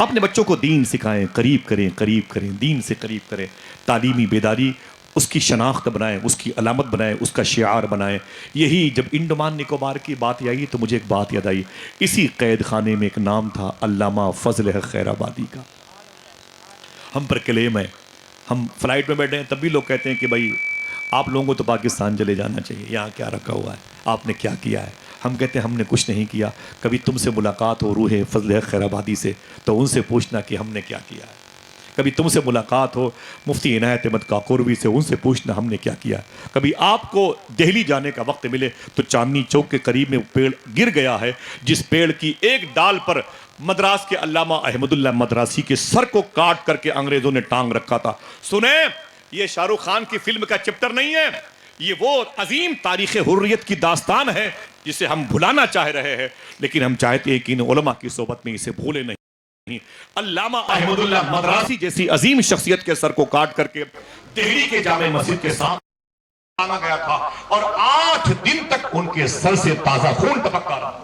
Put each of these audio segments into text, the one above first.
اپنے بچوں کو دین سکھائیں، قریب کریں، دین سے قریب کریں، تعلیمی بیداری اس کی شناخت بنائیں، اس کی علامت بنائیں، اس کا شعار بنائیں۔ یہی جب انڈمان نکوبار کی بات آئی تو مجھے ایک بات یاد آئی، اسی قید خانے میں ایک نام تھا علامہ فضل حق خیر آبادی کا۔ ہم پر کلیم ہے، ہم فلائٹ میں بیٹھے ہیں تب بھی لوگ کہتے ہیں کہ بھائی آپ لوگوں کو تو پاکستان چلے جانا چاہیے، یہاں کیا رکھا ہوا ہے، آپ نے کیا کیا ہے؟ ہم کہتے ہیں ہم نے کچھ نہیں کیا۔ کبھی تم سے ملاقات ہو روح فضل حق خیر آبادی سے تو ان سے پوچھنا کہ ہم نے کیا کیا ہے۔ کبھی تم سے ملاقات ہو مفتی عنایت احمد کاکوروی سے، ان سے پوچھنا ہم نے کیا کیا ہے۔ کبھی آپ کو دہلی جانے کا وقت ملے تو چاندنی چوک کے قریب میں پیڑ گر گیا ہے، جس پیڑ کی ایک ڈال پر مدراس کے علامہ احمد اللہ مدراسی کے سر کو کاٹ کر کے انگریزوں نے ٹانگ رکھا تھا۔ سنیں، یہ شاہ رخ خان کی فلم کا چپٹر نہیں ہے، یہ وہ عظیم تاریخ حریت کی داستان ہے جسے ہم بھلانا چاہ رہے ہیں، لیکن ہم چاہتے ہیں کہ ان علماء کی صحبت میں اسے بھولے نہیں۔ علامہ احمد اللہ مدراسی جیسی عظیم شخصیت کے سر کو کاٹ کر کے دہلی کے جامع مسجد کے ساتھ آنا گیا تھا، اور 8 دن تک ان کے سر سے تازہ خون ٹپکتا رہا۔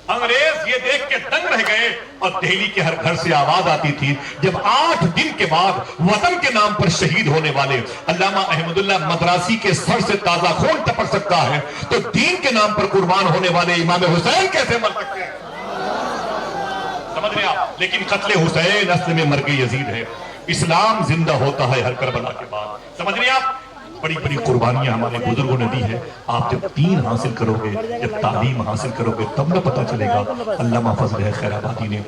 انگریز یہ دیکھ کے دنگ رہ گئے، اور دہلی کے ہر گھر سے آواز آتی تھی جب 8 دن کے بعد وطن کے نام پر شہید ہونے والے علامہ احمد اللہ مدراسی کے سر سے تازہ خون ٹپک سکتا ہے تو دین کے نام پر قربان ہونے والے امام حسین کیسے مر سکتے ہیں؟ سمجھ رہے آپ؟ لیکن قتل حسین اصل میں مرگ یزید ہے۔ اسلام زندہ ہوتا ہے ہر کربلا کے بعد۔ سمجھ رہے آپ؟ بڑی بڑی قربانیاں ہمارے بزرگوں نے دی ہے۔ آپ جب دین حاصل کرو گے، جب تعلیم حاصل کرو گے، تب نہ پتہ چلے گا۔ علامہ فضل حق خیر آبادی نے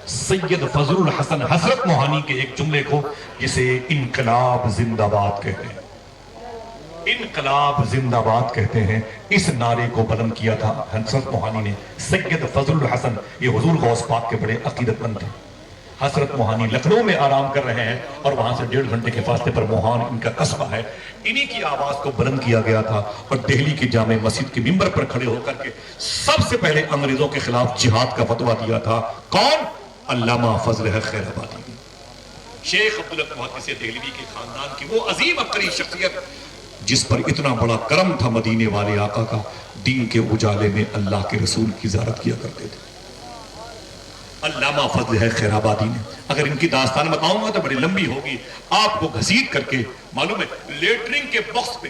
سید فضل الحسن حضرت موہانی کے ایک جملے کو، جسے انقلاب زندہ باد کہتے ہیں، انقلاب زندہ باد کہتے ہیں، اس نعرے کو بلند کیا تھا حضرت موہانی نے۔ سید فضل الحسن یہ حضور غوث پاک کے بڑے عقیدت مند تھے۔ حضرت موہانی لکھنؤ میں آرام کر رہے ہیں، اور وہاں سے 1.5 گھنٹے کے فاصلے پر موہان ان کا قصبہ ہے۔ انہی کی آواز کو بلند کیا گیا تھا، اور دہلی کی جامع مسجد کے ممبر پر کھڑے ہو کر کے سب سے پہلے انگریزوں کے خلاف جہاد کا فتویٰ دیا تھا۔ کون؟ علامہ فضل حق خیر آبادی نے۔ شیخ عبدالحق محدث دہلوی کے خاندان کی وہ عظیم عبقری شخصیت جس پر اتنا بڑا کرم تھا مدینے والے آقا کا، دین کے اجالے میں اللہ کے رسول کی زیارت کیا کرتے تھے۔ علامہ فضل حق خیر آبادی نے، اگر ان کی داستان بتاؤں گا تو بڑی لمبی ہوگی، آپ کو گھسیٹ کر کے معلوم ہے لیٹرنگ کے باکس پہ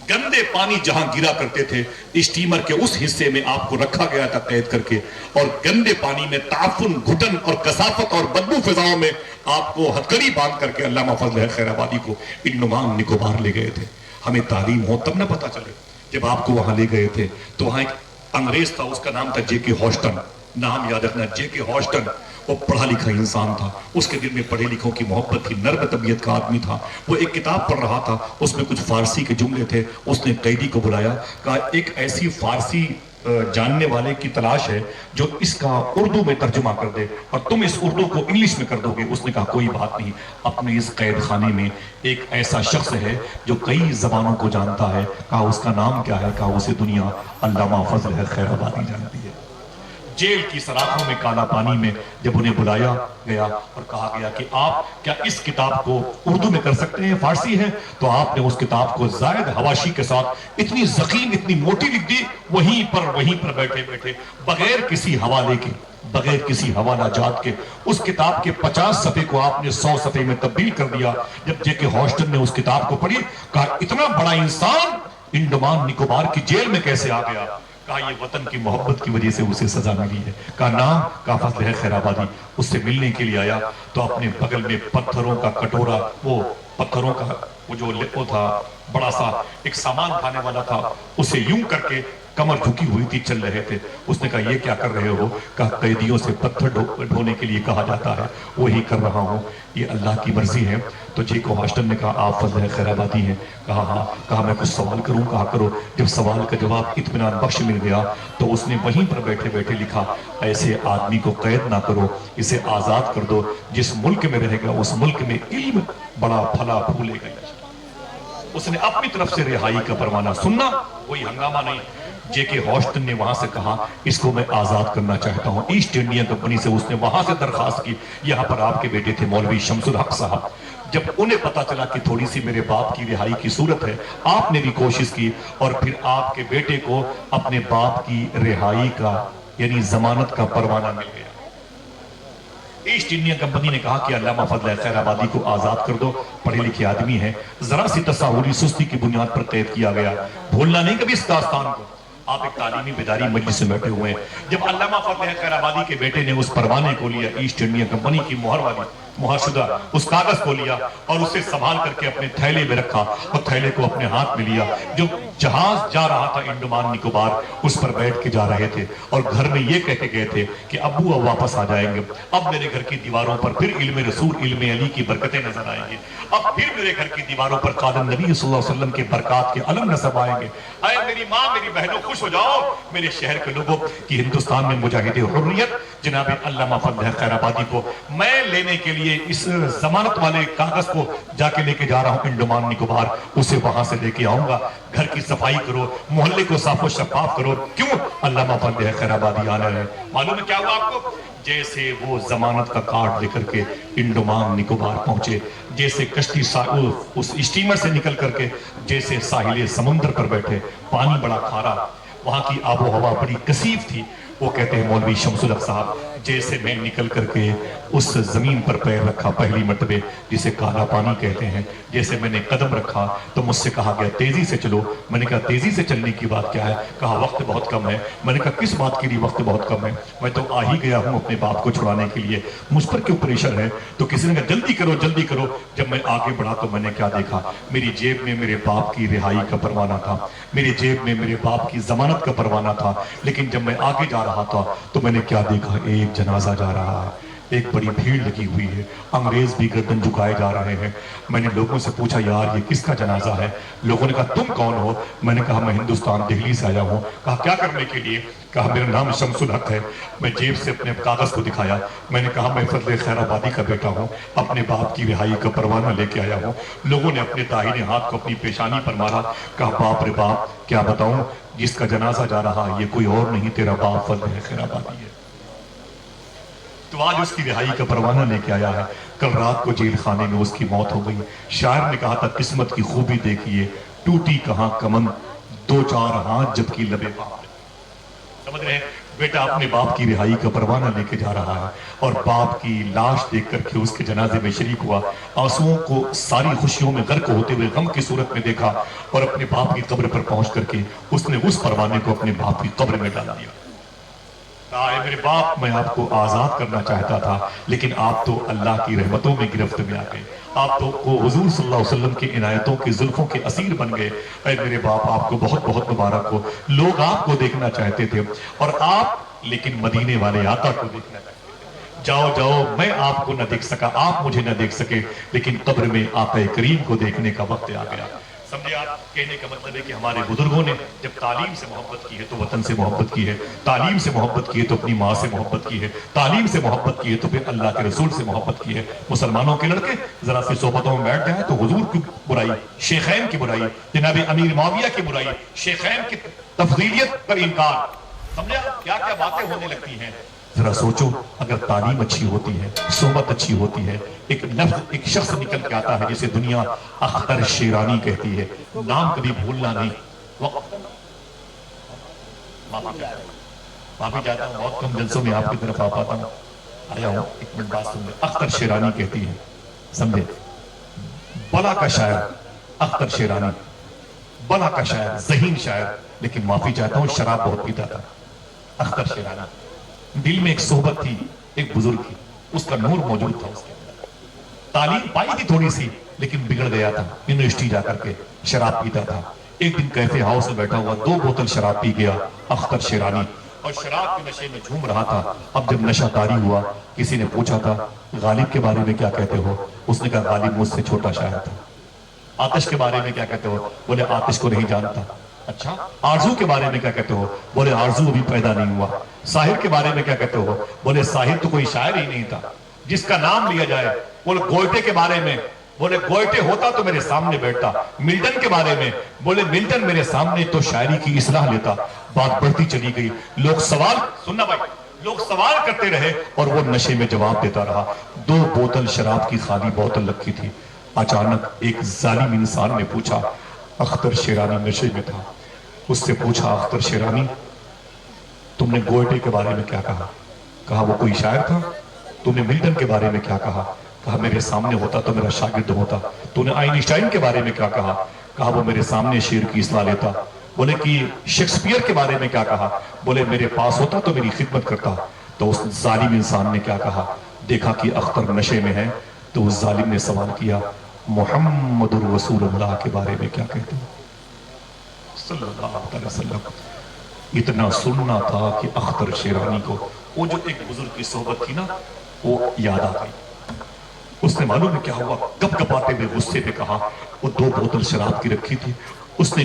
گندے پانی جہاں گرا کرتے تھے، اسٹیمر کے اس حصے میں آپ کو رکھا گیا تھا قید کر کے، اور گندے پانی میں تعفن، گھٹن اور کثافت اور بدبو فضاؤں میں آپ کو ہتھکڑی باندھ کر کے علامہ فضل حق خیر آبادی کو انڈمان نکوبار لے گئے تھے۔ ہمیں تعلیم ہو تب نہ پتا چلے۔ جب آپ کو وہاں لے گئے تھے تو وہاں ایک انگریز تھا، اس کا نام تھا جے کے ہاسٹن، نام یاد رکھنا، جے کے ہاسٹن۔ وہ پڑھا لکھا انسان تھا، اس کے دل میں پڑھے لکھوں کی محبت تھی، نرم طبیعت کا آدمی تھا۔ وہ ایک کتاب پڑھ رہا تھا، اس میں کچھ فارسی کے جملے تھے۔ اس نے قیدی کو بلایا، کہا ایک ایسی فارسی جاننے والے کی تلاش ہے جو اس کا اردو میں ترجمہ کر دے، اور تم اس اردو کو انگلش میں کر دو گے۔ اس نے کہا کوئی بات نہیں، اپنے اس قید خانے میں ایک ایسا شخص ہے جو کئی زبانوں کو جانتا ہے۔ کہا اس کا نام کیا ہے؟ کہا اسے دنیا علامہ فضل حق خیر آبادی جانتی ہے۔ جیل کی سلاخوں میں کالا پانی میں جب انہیں بلایا گیا اور کہا گیا کہ آپ کیا اس کتاب کو اردو میں کر سکتے ہیں، فارسی ہے؟ تو آپ نے اس کتاب کو زائد حواشی کے ساتھ اتنی ضخیم، اتنی موٹی لکھ دی، وہیں پر بیٹھے بیٹھے بغیر کسی حوالے کے، بغیر کسی حوالہ جات کے اس کتاب کے 50 صفحے کو آپ نے 100 صفحے میں تبدیل کر دیا۔ جب جے کے ہاسٹن نے اس کتاب کو پڑھی، کہا اتنا بڑا انسان انڈمان نکوبار کی جیل میں کیسے آ گیا؟ کہا یہ وطن کی محبت کی وجہ سے اسے سزا ملی ہے۔ کہا نام؟ کہا فضل حق خیر آبادی۔ اس سے ملنے کے لیے آیا تو اپنے بغل میں پتھروں کا کٹورا، وہ پتھروں کا وہ جو وہ تھا بڑا سا ایک سامان کھانے والا تھا، اسے یوں کر کے کمر جھکی ہوئی تھی، چل رہے تھے۔ اس نے کہا یہ کیا کر رہے ہو؟ کہا قیدیوں سے پتھر ڈھونے کے لیے کہا جاتا ہے، وہی کر رہا ہوں، یہ اللہ کی مرضی ہے۔ تو جے کو ہاسٹن نے کہا آپ فضل حق خیر آبادی ہیں؟ کہا ہاں۔ کہا میں کچھ سوال کروں؟ کہا کرو۔ جب سوال کا جواب اطمینان بخش مل گیا تو اس نے وہیں پر بیٹھے بیٹھے لکھا ایسے آدمی کو قید نہ کرو، اسے آزاد کر دو، جس ملک میں رہے گا اس ملک میں علم بڑا پھلا پھولے گا۔ اس نے اپنی طرف سے رہائی کا پروانہ سننا، کوئی ہنگامہ نہیں۔ جے کے ہاسٹن نے وہاں سے کہا اس کو میں آزاد کرنا چاہتا ہوں۔ ایسٹ انڈیا کمپنی سے اس نے وہاں سے درخواست کی۔ یہاں پر آپ کے بیٹے تھے مولوی شمس الحق صاحب، جب انہیں پتا چلا کہ تھوڑی سی میرے باپ کی رہائی کی صورت ہے، آپ نے بھی کوشش کی، اور پھر آپ کے بیٹے کو اپنے باپ کی رہائی کا یعنی ضمانت کا پروانہ مل گیا۔ ایسٹ انڈیا کمپنی نے کہا کہ علامہ فضل خیر آبادی کو آزاد کر دو، پڑھے لکھے آدمی ہیں، ذرا سی تصاوری سستی کی بنیاد پر قید کیا گیا۔ بھولنا نہیں کبھی اس داستان کو۔ آپ ایک تعلیمی بیداری مجلس میں بیٹھے ہوئے ہیں، جب علامہ فضل خیر آبادی کے بیٹے نے اس پروانے کو لیا، ایسٹ انڈیا کمپنی کی مہر والی مہر شدہ اس کاغذ کو لیا اور اسے سنبھال کر کے اپنے تھیلے میں رکھا اور تھیلے کو اپنے ہاتھ میں لیا، جو جہاز جا رہا تھا انڈمان نکوبار اس پر بیٹھ کے جا رہے تھے اور گھر میں یہ کہہ کے گئے تھے کہ ابو اب واپس آ جائیں گے، اب میرے گھر کی دیواروں پر پھر علم رسول علم علی کی برکتیں نظر آئیں گے، اب پھر میرے گھر کی دیواروں پر قادم نبی صلی اللہ علیہ وسلم کے برکات کے علم نصب آئیں گے۔ اے میری ماں میری بہنوں خوش ہو جاؤ، میرے شہر کے لوگوں کی ہندوستان میں مجاہد حریت جناب علامہ فضل خیر آبادی کو میں لینے کے لیے اس ضمانت والے کاغذ کو جا کے لے کے جا رہا ہوں انڈمان نکوبار، اسے وہاں سے لے کے آؤں گا، گھر کی صفائی کرو، محلے کو صاف و شفاف کرو۔ کیوں؟ علامہ فضل خیر آبادی آ رہے ہیں۔ معلوم ہے کیا ہوا آپ کو؟ جیسے وہ ضمانت کا کارڈ لے کر کے انڈمان نکوبار پہنچے، جیسے کشتی اس اسٹیمر سے نکل کر کے جیسے ساحل سمندر پر بیٹھے، پانی بڑا کھارا، وہاں کی آب و ہوا بڑی کثیف تھی۔ وہ کہتے ہیں مولوی شمس الحق صاحب، جیسے میں نکل کر کے اس زمین پر پیر رکھا پہلی مرتبہ جسے کالا پانی کہتے ہیں، جیسے میں نے قدم رکھا تو مجھ سے کہا گیا تیزی سے چلو۔ میں نے کہا تیزی سے چلنے کی بات کیا ہے؟ کہا وقت بہت کم ہے۔ میں نے کہا کس بات کے لیے وقت بہت کم ہے؟ میں تو آ ہی گیا ہوں اپنے باپ کو چھڑانے کے لیے، مجھ پر کیوں پریشر ہے؟ تو کسی نے کہا جلدی کرو جلدی کرو۔ جب میں آگے بڑھا تو میں نے کیا دیکھا؟ میری جیب میں میرے باپ کی رہائی کا پروانہ تھا، میری جیب میں میرے باپ کی ضمانت کا پروانہ تھا، لیکن جب میں آگے جا رہا تھا تو میں نے کیا دیکھا؟ ایک جنازہ جا رہا ہے، ایک بڑی بھیڑ لگی ہوئی ہے، انگریز بھی گردن جھکائے جا رہے ہیں۔ میں نے لوگوں سے پوچھا یار یہ کس کا جنازہ ہے؟ لوگوں نے کہا تم کون ہو؟ میں نے کہا میں ہندوستان دہلی سے آیا ہوں۔ کہا کیا کرنے کے لیے؟ کہا میرا نام شمس الحق ہے۔ میں جیب سے اپنے کاغذ کو دکھایا، میں نے کہا میں فضل خیر آبادی کا بیٹا ہوں، اپنے باپ کی رہائی کا پروانہ لے کے آیا ہوں۔ لوگوں نے اپنے داہنے ہاتھ کو اپنی پیشانی پر مارا، کہا باپ رے باپ کیا بتاؤں، جس کا جنازہ جا رہا یہ کوئی اور نہیں تیرا باپ فضل خیر آبادی ہے۔ تو آج اس کی رہائی کا پروانہ لے کے آیا ہے، کل رات کو جیل خانے میں اس کی موت ہو گئی۔ شاعر نے کہا تھا قسمت کی خوبی دیکھیے، ٹوٹی کہاں کمن، دو چار ہاتھ جب کی لبے باپ۔ سمجھ رہے ہیں؟ بیٹا اپنے باپ کی رہائی کا پروانہ لے کے جا رہا ہے اور باپ کی لاش دیکھ کر کے اس کے جنازے میں شریک ہوا، آنسوؤں کو ساری خوشیوں میں غرق ہوتے ہوئے غم کی صورت میں دیکھا اور اپنے باپ کی قبر پر پہنچ کر کے اس نے اس پروانے کو اپنے باپ کی قبر میں ڈال دیا۔ کہا اے میرے باپ میں آپ کو آزاد کرنا چاہتا تھا، لیکن آپ تو اللہ کی رحمتوں میں گرفت میں آ گئے، آپ تو حضور صلی اللہ علیہ وسلم کی عنایتوں کے زلفوں کے اسیر بن گئے۔ اے میرے باپ آپ کو بہت بہت مبارک ہو، لوگ آپ کو دیکھنا چاہتے تھے اور آپ لیکن مدینے والے آقا کو دیکھنا چاہتے تھے۔ جاؤ جاؤ میں آپ کو نہ دیکھ سکا، آپ مجھے نہ دیکھ سکے، لیکن قبر میں آقا کریم کو دیکھنے کا وقت آ گیا۔ سمجھے آپ؟ کہنے کا مطلب ہے کہ ہمارے بزرگوں نے جب تعلیم سے محبت کی ہے تو وطن سے محبت کی ہے، تعلیم سے محبت کی ہے تو اپنی ماں سے محبت کی ہے، تعلیم سے محبت کی ہے تو پھر اللہ کے رسول سے محبت کی ہے۔ مسلمانوں کے لڑکے ذرا سی صحبتوں میں بیٹھ جائیں تو حضور کی برائی، شیخین کی برائی، جناب امیر معاویہ کی برائی، شیخین کی تفضیلیت پر انکار، سمجھے کیا کیا باتیں ہونے لگتی ہیں۔ ذرا سوچو اگر تعلیم اچھی ہوتی ہے، صحبت اچھی ہوتی ہے، ایک لفظ ایک شخص نکل کے آتا ہے جسے دنیا اختر شیرانی کہتی ہے، نام کبھی بھولنا نہیں۔ معافی چاہتا ہوں بہت کم جلسوں میں آپ کی طرف آ پاتا ہوں، آیا ہوں ایک منٹ بات سن لیں۔ اختر شیرانی کہتی ہے، سمجھے بلا کا شاعر اختر شیرانی، بلا کا شاعر، ذہین شاعر، لیکن معافی چاہتا ہوں شراب بہت پیتا تھا۔ اختر شیرانی دل میں ایک صحبت تھی، ایک بزرگ تھی، اس کا نور موجود تھا، اس کے تعلیم پائی تھی تھوڑی سی لیکن بگڑ گیا تھا، یونیورسٹی جا کر کے شراب پیتا تھا۔ ایک دن کیفے ہاؤس میں بیٹھا ہوا 2 بوتل شراب پی گیا اختر شیرانی اور شراب کے نشے میں جھوم رہا تھا۔ اب جب نشہ طاری ہوا کسی نے پوچھا تھا غالب کے بارے میں کیا کہتے ہو؟ اس نے کہا غالب مجھ سے چھوٹا شاعر تھا۔ آتش کے بارے میں کیا کہتے ہو؟ بولے آتش کو نہیں جانتا۔ اچھا آرزو کے بارے میں کیا کہتے ہو؟ بولے آرزو ابھی پیدا نہیں ہوا۔ ساحر کے بارے میں کیا کہتے ہو؟ بولے ساحر تو کوئی شاعر ہی نہیں تھا جس کا نام لیا جائے۔ بولے گوئٹے کے بارے میں؟ بولے گوئٹے ہوتا تو میرے سامنے بیٹھتا۔ ملٹن کے بارے میں؟ بولے ملٹن میرے سامنے تو شاعری کی اصلاح لیتا۔ بات بڑھتی چلی گئی، لوگ سوال سننا بھائی، لوگ سوال کرتے رہے اور وہ نشے میں جواب دیتا رہا۔ 2 بوتل شراب کی خالی بوتل رکھی تھی۔ اچانک ایک ظالم انسان نے پوچھا، اختر شیرانی نشے میں تھا، اس سے پوچھا اختر شیرانی تم نے گوئٹے کے بارے میں کیا کہا؟ کہا وہ کوئی شاعر تھا؟ تو نے ملٹن کے بارے میں کیا کہا؟ کہا میرے سامنے ہوتا تو میرا شاگرد ہوتا۔ تو نے آئنسٹائن کے بارے میں کیا کہا؟ کہا وہ میرے سامنے شعر کی اصلاح لیتا۔ بولے کہ شیکسپیئر کے بارے میں کیا کہا؟ بولے میرے پاس ہوتا تو میری خدمت کرتا۔ تو اس ظالم انسان نے کیا کہا؟ دیکھا کہ اختر نشے میں ہے تو اس ظالم نے سوال کیا محمد الرسول اللہ کے بارے میں کیا کہتے ہیں؟ صلی اللہ علیہ وسلم۔ اتنا سننا تھا کہ اختر شیرانی کو وہ جو ایک بزرگ کی صحبت تھی نا وہ یاد آ گئی۔ اس نے معلوم ہے کیا ہوا؟ گپ گپاتے ہوئے غصے پہ کہا، وہ 2 بوتل شراب کی رکھی تھی، اس نے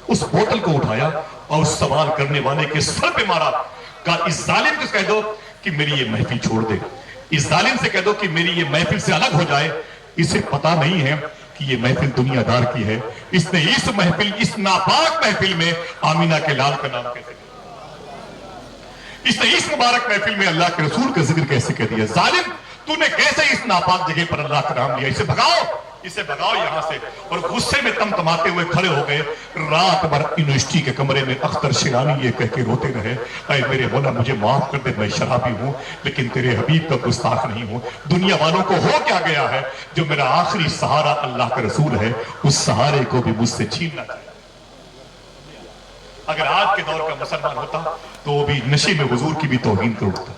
اس بوتل کو اٹھایا اور اس سوال کرنے والے کے سر پہ مارا۔ کہا اس ظالم کو کہہ دو کہ میری یہ محفل چھوڑ دے، اس ظالم سے کہہ دو کہ میری یہ محفل سے الگ ہو جائے۔ اسے پتا نہیں ہے کہ یہ محفل دنیا دار کی ہے۔ اس نے اس محفل، اس ناپاک محفل میں آمینہ کے لال کا نام کیسے کہا؟ اس نے اس مبارک محفل میں اللہ کے رسول کا ذکر کیسے کہہ دیا؟ ظالم تو نے کیسے اس ناپاک جگہ پر اللہ کا نام لیا؟ اسے بھگاؤ، اسے بھگاؤ یہاں سے۔ اور غصے میں تمتماتے ہوئے کھڑے ہو گئے۔ رات بھر یونیورسٹی کے کمرے میں اختر شیرانی یہ کہہ کے روتے رہے، اے میرے مولا مجھے معاف کر دے، میں شرابی ہوں لیکن تیرے حبیب کا گستاخ نہیں ہوں۔ دنیا والوں کو ہو کیا گیا ہے؟ جو میرا آخری سہارا اللہ کا رسول ہے اس سہارے کو بھی مجھ سے چھیننا چاہیے۔ اگر آج کے دور کا مسلمان ہوتا تو وہ بھی نشے میں حضور کی بھی توہین کر اٹھتا،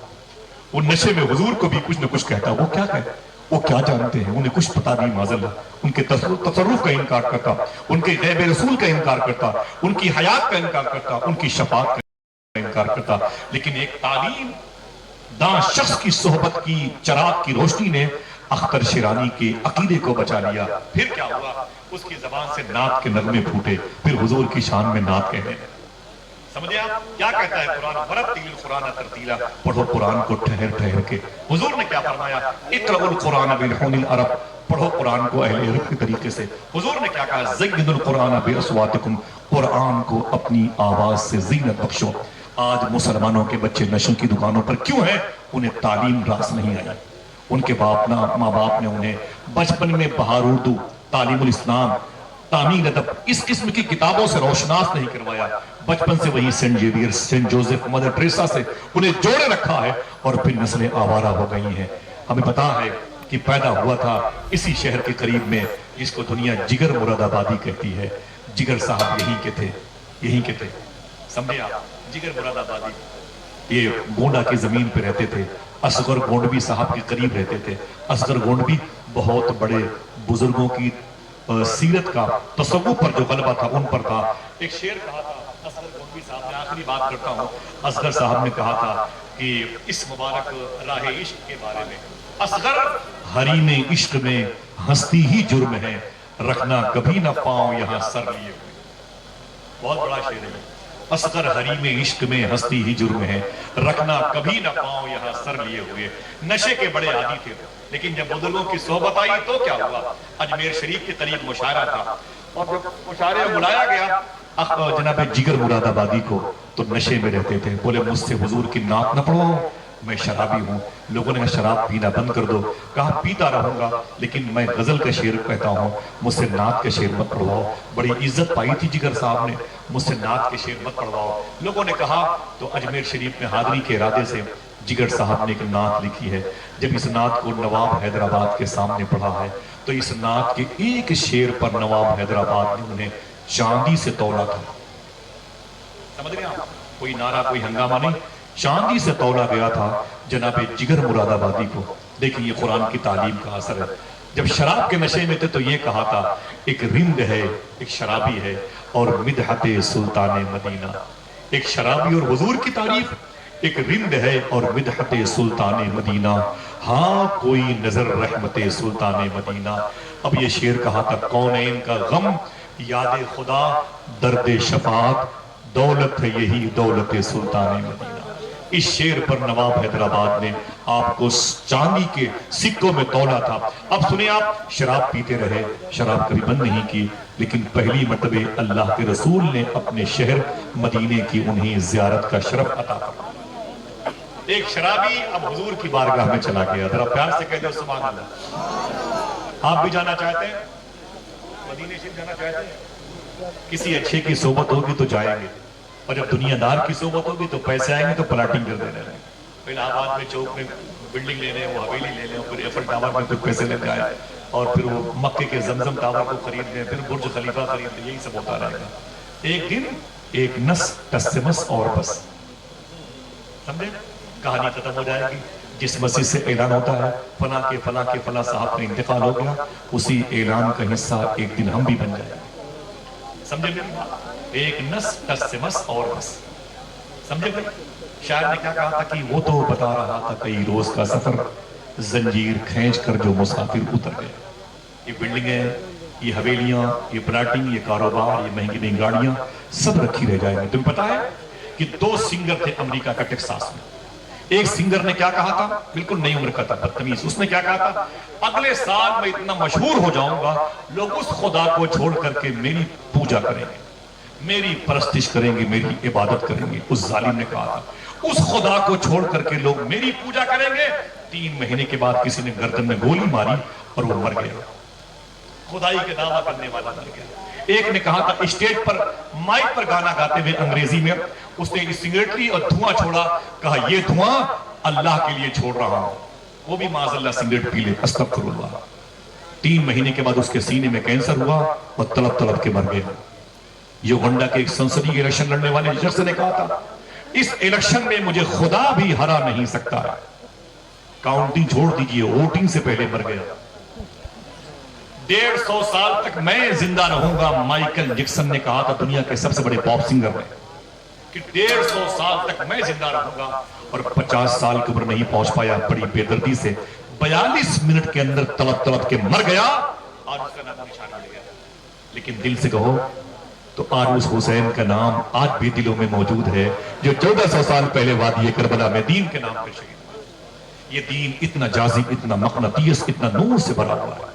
وہ نشے میں حضور کو بھی کچھ نہ کچھ کہتا۔ وہ کیا کہتا؟ وہ کیا جانتے ہیں؟ انہیں کچھ پتا نہیں معاذ اللہ۔ ان کے تصرف کا انکار کرتا، ان کے غیب رسول کا انکار کرتا، ان کی حیات کا انکار کرتا، ان کی شفاعت کا انکار کرتا۔ لیکن ایک تعلیم داں شخص کی صحبت کی چراغ کی روشنی نے اختر شیرانی کے عقیدے کو بچا لیا۔ پھر کیا ہوا؟ اس کی زبان سے نعت کے نغمے پھوٹے، پھر حضور کی شان میں نعت کہنے لگے۔ سمجھے آپ کیا کہتا ہے قرآن؟ ورتل القرآن ترتیلا، پڑھو قرآن کو ٹھہر ٹھہر کے۔ حضور نے کیا فرمایا؟ اقرؤوا القرآن بلحون العرب، پڑھو قرآن کو اہل عرب کے طریقے سے۔ حضور نے کیا کہا؟ زینوا القرآن باصواتکم، قرآن کو اپنی آواز سے زینت بخشو۔ آج مسلمانوں کے بچے نشوں کی دکانوں پر کیوں ہیں؟ انہیں تعلیم راس نہیں آئی۔ ان کے ماں باپ نے انہیں بچپن میں بہار اردو، تعلیم الاسلام، تعمیل ادب اس قسم کی کتابوں سے روشناس نہیں کروایا۔ بچپن سے وہی Saint Xavier, Saint Joseph, Mother Teresa سے انہیں جوڑے رکھا ہے اور پھر نسلیں آوارہ ہو گئی ہیں۔ ہمیں پتا ہے کہ پیدا ہوا تھا اسی شہر کے قریب میں جس کو دنیا جگر مراد آبادی کہتی ہے۔ جگر صاحب یہیں کے تھے، سمجھے آپ؟ جگر مراد آبادی یہ گونڈا کی زمین پہ رہتے تھے۔ اصغر گونڈوی صاحب کے قریب رہتے تھے۔ اصغر گونڈوی بہت بڑے بزرگوں کی سیرت کا تصوف پر جو غلبہ تھا ان پر تھا۔ ایک شعر کہا تھا اصغر گونڈوی صاحب نے، آخری بات کرتا ہوں، اصغر صاحب نے کہا تھا کہ اس مبارک راہ عشق کے بارے میں، اصغر حریم عشق میں ہستی ہی جرم ہے، رکھنا کبھی نہ پاؤں یہاں سر لیے ہوئے۔ بہت بڑا شعر ہے۔ اصغر حریم عشق میں ہستی ہی جرم ہے، رکھنا کبھی نہ پاؤں یہاں سر لیے ہوئے۔ نشے کے بڑے عادی تھے لیکن جب بزرگوں کی صحبت آئی تو کیا ہوا؟ اجمیر شریف کے قریب مشاعرہ تھا اور جب مشاعرے میں بلایا گیا جناب جگر مراد آبادی کو تو نشے میں رہتے تھے۔ بولے مجھ سے حضور کی نعت نہ پڑھواؤ، میں شرابی ہوں۔ لوگوں نے کہا شراب پینا بند کر دو۔ کہا پیتا رہوں گا لیکن میں غزل کا شعر کہتا ہوں، مجھ سے نعت کے شعر مت پڑھواؤ۔ بڑی عزت پائی تھی جگر صاحب نے، مجھ سے نعت کے شعر مت پڑھواؤ۔ لوگوں نے کہا تو اجمیر شریف میں حاضری کے ارادے سے جگر صاحب نے ایک نعت لکھی ہے۔ جب اس نعت کو نواب حیدرآباد کے سامنے پڑھا ہے تو اس نعت کے ایک شعر پر نواب حیدرآباد نے انہیں چاندی سے تولا تھا۔ سمجھ گئے آپ؟ کوئی نعرہ کوئی ہنگامہ نہیں، چاندی سے تولا گیا تھا جناب جگر مراد آبادی کو۔ دیکھیں یہ قرآن کی تعلیم کا اثر ہے۔ جب شراب کے نشے میں تھے تو یہ کہا تھا ایک رند ہے، ایک شرابی ہے اور مدحت سلطان مدینہ۔ ایک شرابی اور حضور کی تعریف، ایک رند ہے اور مدحت سلطان مدینہ، ہاں کوئی نظر رحمت سلطان مدینہ۔ اب یہ شعر کہا تھا کونین کا غم، یاد خدا، درد شفاعت، دولت ہے یہی دولت سلطان مدینہ۔ اس شعر پر نواب حیدرآباد نے آپ کو چاندی کے سکوں میں تولا تھا۔ اب سنیں آپ، شراب پیتے رہے، شراب کبھی بند نہیں کی، لیکن پہلی مرتبہ اللہ کے رسول نے اپنے شہر مدینے کی انہیں زیارت کا شرف عطا کیا۔ ایک شرابی اب حضور کی بارگاہ میں چلا گیا۔ ذرا پیار سے کہہ دو سبحان اللہ۔ آپ بھی جانا چاہتے ہیں؟ مدینے شریف جانا چاہتے ہیں؟ کسی اچھے کی صحبت ہوگی تو جائیں گے، اور جب دنیا دار کی صحبت ہوگی تو پیسے آئیں گے تو پلاٹنگ کر دینے لیں گے۔ الہ آباد میں چوک میں بلڈنگ لے لیں، وہ حویلی لے لیں، پھر ایفل ٹاور میں کچھ پیسے لگ جائے، اور پھر وہ مکے کے زمزم ٹاور کو خرید لیں، پھر برج خلیفہ خرید لیں، یہی سب ہوتا رہے گا. ایک دن ایک نس ٹسمس اور بس، سمجھے؟ کہانی ختم ہو جائے گی. جس مسجد سے اعلان ہوتا ہے فلاں کے فلاں کے فلاں صاحب کا انتقال ہو گیا، اسی اعلان کا حصہ ایک دن ہم بھی بن جائیں گے. سمجھے میری بات؟ ایک نس ٹسمس اور بس. سمجھے بھائی؟ شاعر نے کیا کہا تھا کہ وہ تو بتا رہا تھا کئی روز کا سفر، زنجیر کھینچ کر جو مسافر اتر گئے. یہ بلڈنگیں، یہ حویلیاں، یہ پلاٹنگ، یہ کاروبار، یہ مہنگی مہنگی گاڑیاں سب رکھی رہ جائیں گے. تمہیں پتا ہے کہ 2 سنگر تھے امریکہ کا ٹیکساس میں. ایک سنگر نے کیا کہا تھا، بالکل نئی عمر کا تھا، بدتمیز. اس نے کیا کہا تھا، اگلے سال میں اتنا مشہور ہو جاؤں گا، لوگ اس خدا کو چھوڑ کر کے میری پوجا کریں گے، میری پرستش کریں گے، میری عبادت کریں گے. اس ظالم نے کہا تھا اس خدا کو چھوڑ کر کے لوگ میری پوجا کریں گے. 3 مہینے کے بعد کسی نے گردن میں گولی ماری اور وہ مر گیا. خدائی کے دعویٰ کرنے والا مر گیا. ایک نے کہا تھا اسٹیج پر مائک پر گانا گاتے ہوئے انگریزی میں، اس نے سگریٹ لی اور دھواں چھوڑا، کہا یہ دھواں اللہ کے لیے چھوڑ رہا ہوں. وہ بھی معاذ اللہ سگریٹ پی لے، استغفر اللہ. 3 مہینے کے بعد اس کے سینے میں کینسر ہوا اور تڑپ تڑپ کے مر گیا. یوگنڈا کے ایک سنسدی کے الیکشن لڑنے والے شخص نے کہا تھا اس الیکشن میں مجھے خدا بھی ہرا نہیں سکتا. کاؤنٹنگ چھوڑ دیجئے، ووٹنگ سے پہلے مر گیا. 150 سال تک میں زندہ رہوں گا. مائیکل جیکسن نے کہا تھا دنیا کے سب سے بڑے پاپ سنگر میں کہ 150 سال تک میں زندہ رہوں گا، اور 50 سال کی عمر نہیں پہنچ پایا. بڑی بے دردی سے 42 منٹ کے اندر تڑپ تڑپ کے مر گیا اور اس کا نام نشانہ لے گیا. لیکن دل سے کہو تو عروس حسین کا نام آج بھی دلوں میں موجود ہے، جو 1400 سال پہلے وادی کربلا میں دین کے نام پہ شہید ہوئے. یہ دین اتنا جاذب، اتنا مقناطیس، اتنا نور سے بھرا ہوا ہے.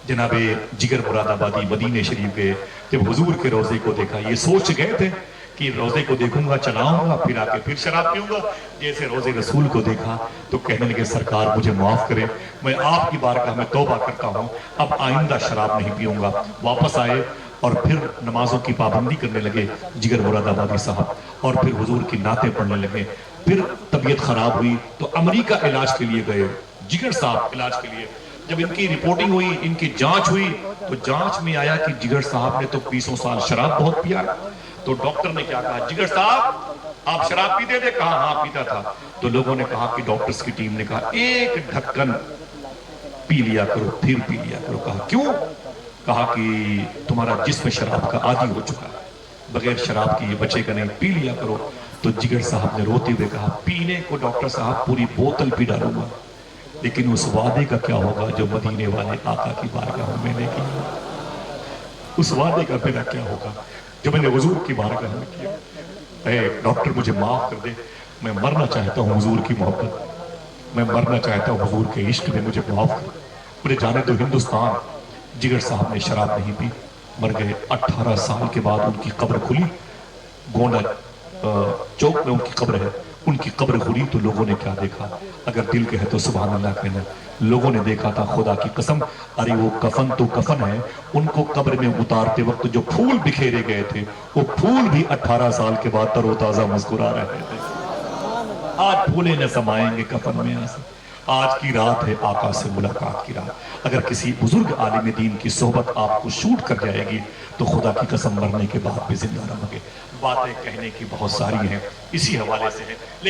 جناب جگر مراد آبادی مدینہ شریف گئے، جب حضور کے روضے کو دیکھا یہ سوچ گئے تھے کہ روضے کو دیکھوں گا، چلاؤں گا، پھر آ کے پھر شراب پیوں گا. جیسے روضے رسول کو دیکھا تو کہنے لگے سرکار مجھے معاف کرے، میں آپ کی بارگاہ میں توبہ کرتا ہوں، اب آئندہ شراب نہیں پیوں گا. واپس آئے اور پھر نمازوں کی پابندی کرنے لگے جگر مراد آبادی صاحب، اور پھر حضور کی نعتیں پڑھنے لگے. پھر طبیعت خراب ہوئی تو امریکہ علاج کے لیے گئے جگر صاحب علاج کے لیے. جب ان کی رپورٹنگ ہوئی، ان کی جانچ ہوئی تو جانچ میں آیا کہ جگر صاحب نے تو 20 سال شراب بہت پیا. تو ڈاکٹر نے کیا کہا، جگر صاحب آپ شراب پیتے تھے؟ کہا ہاں پیتا تھا. تو لوگوں نے کہا کہ ڈاکٹرز کی ٹیم نے کہا ایک ڈھکن پی لیا کرو، پھر پی لیا کرو. کہا کیوں؟ کہا کہ تمہارا جسم شراب کا عادی ہو چکا ہے، بغیر شراب کی یہ بچے کا نہیں، پی لیا کرو. تو جگر صاحب نے روتے ہوئے کہا پینے کو ڈاکٹر صاحب پوری بوتل پی ڈالوں گا، لیکن اس وعدے کا کیا ہوگا جو مدینے والے آقا کی بارگاہ میں نے کیا. اس وعدے کا میرا کیا ہوگا جو میں نے حضور کی بارگاہ میں کیا. اے ڈاکٹر مجھے معاف کر دے، میں مرنا چاہتا ہوں حضور کی محبت، میں مرنا چاہتا ہوں حضور کے عشق میں، مجھے معاف کر. مجھے جانے تو ہندوستان. جگر صاحب نے شراب نہیں پی، مر گئے. 18 سال کے بعد ان کی قبر کھلی، گونڈا چوک میں ان کی قبر ہے. ان کی قبر کھلی تو لوگوں نے کیا دیکھا، اگر دل کہے تو سبحان اللہ کہنا. لوگوں نے دیکھا تھا خدا کی قسم، ارے وہ کفن تو کفن ہے. ان کو قبر میں اتارتے وقت جو پھول بکھیرے گئے تھے وہ پھول بھی 18 سال کے بعد تر و تازہ مسکرا رہے تھے. آج پھولے نہ سمائیں گے کفن میں آسے. آج کی رات ہے آقا سے ملاقات کی رات. اگر کسی بزرگ عالم دین کی صحبت آپ کو شوٹ کر جائے گی تو خدا کی قسم مرنے کے بعد بھی زندہ رہو گے. باتیں کہنے کی بہت ساری ہیں، اسی حوالے سے ہیں، لیکن